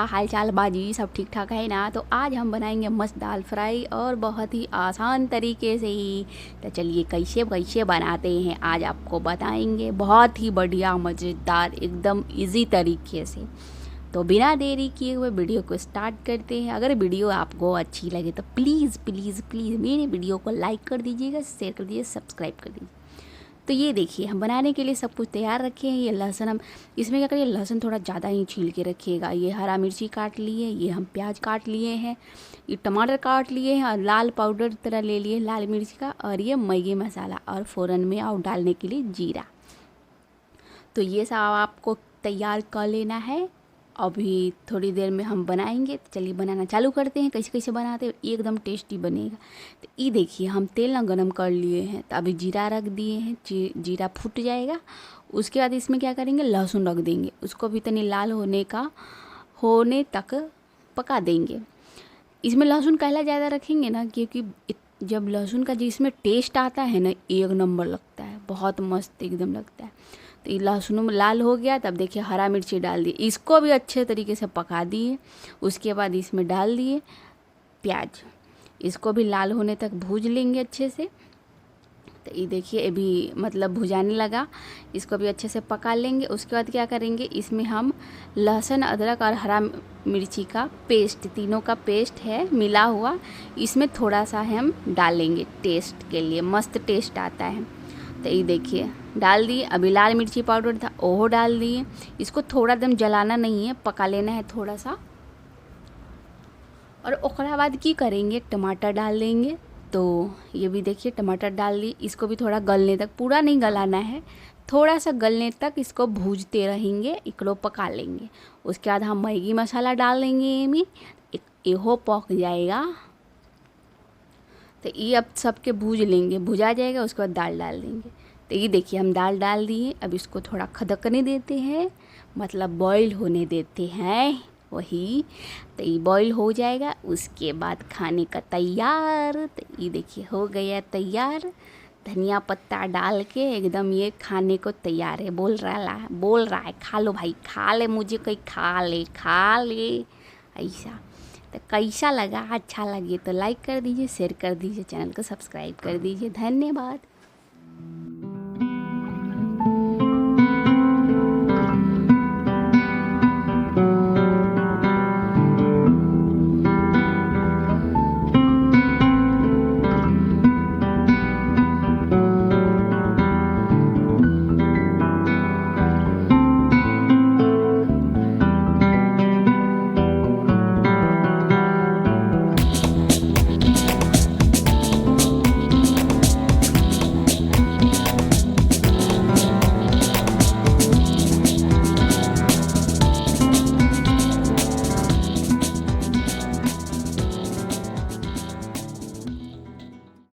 हाल चाल बाजी, सब ठीक ठाक है ना। तो आज हम बनाएंगे मस्त दाल फ्राई और बहुत ही आसान तरीके से ही। तो चलिए कैसे कैसे बनाते हैं आज आपको बताएंगे, बहुत ही बढ़िया मज़ेदार एकदम इजी तरीके से। तो बिना देरी किए हुए वीडियो को स्टार्ट करते हैं। अगर वीडियो आपको अच्छी लगे तो प्लीज़ प्लीज़ प्लीज़ मेरे वीडियो को लाइक कर दीजिएगा, शेयर कर दीजिए, सब्सक्राइब कर दीजिए। तो ये देखिए हम बनाने के लिए सब कुछ तैयार रखे हैं। ये लहसुन हम इसमें क्या करिए, लहसुन थोड़ा ज़्यादा ही छील के रखिएगा। ये हरा मिर्ची काट लिए, ये हम प्याज काट लिए हैं, ये टमाटर काट लिए हैं और लाल पाउडर तरह ले लिए लाल मिर्च का, और ये मैगी मसाला और फ़ौरन में और डालने के लिए जीरा। तो ये सब आपको तैयार कर लेना है। अभी थोड़ी देर में हम बनाएंगे। तो चलिए बनाना चालू करते हैं। कैसे कैसे बनाते हैं, एकदम टेस्टी बनेगा। तो ये देखिए हम तेल ना गरम कर लिए हैं। तो अभी जीरा रख दिए हैं, जीरा फूट जाएगा। उसके बाद इसमें क्या करेंगे, लहसुन रख देंगे। उसको भी तनी लाल होने तक पका देंगे। इसमें लहसुन कहला ज़्यादा रखेंगे ना, क्योंकि जब लहसुन का जिसमें टेस्ट आता है ना, एक नंबर लगता है, बहुत मस्त एकदम लगता है। तो ये लहसुन में लाल हो गया। तब देखिए हरा मिर्ची डाल दी, इसको भी अच्छे तरीके से पका दिए। उसके बाद इसमें डाल दिए प्याज, इसको भी लाल होने तक भूज लेंगे अच्छे से। तो ये देखिए अभी मतलब भुजाने लगा, इसको भी अच्छे से पका लेंगे। उसके बाद क्या करेंगे, इसमें हम लहसुन अदरक और हरा मिर्ची का पेस्ट, तीनों का पेस्ट है मिला हुआ, इसमें थोड़ा सा हम डालेंगे टेस्ट के लिए, मस्त टेस्ट आता है। तो ये देखिए डाल दिए। अभी लाल मिर्ची पाउडर था ओहो डाल दिए। इसको थोड़ा दम जलाना नहीं है, पका लेना है थोड़ा सा। और ओकरा बाद की करेंगे, टमाटर डाल देंगे। तो ये भी देखिए टमाटर डाल दिए, इसको भी थोड़ा गलने तक, पूरा नहीं गलाना है, थोड़ा सा गलने तक इसको भूजते रहेंगे, इकड़ो पका लेंगे। उसके बाद हम मैगी मसाला डाल देंगे, ये एहो पक जाएगा। तो ये अब सबके भूज लेंगे, भुजा जाएगा। उसके बाद दाल डाल देंगे। तो ये देखिए हम दाल डाल दिए। अब इसको थोड़ा खदकने देते हैं, मतलब बॉईल होने देते हैं वही। तो ये बॉईल हो जाएगा, उसके बाद खाने का तैयार। तो ये देखिए हो गया तैयार। धनिया पत्ता डाल के एकदम ये खाने को तैयार है। बोल रहा है खा लो भाई, खा ले, मुझे कोई खा ले ऐसा। तो कैसा लगा, अच्छा लगे तो लाइक कर दीजिए, शेयर कर दीजिए, चैनल को सब्सक्राइब कर दीजिए। धन्यवाद।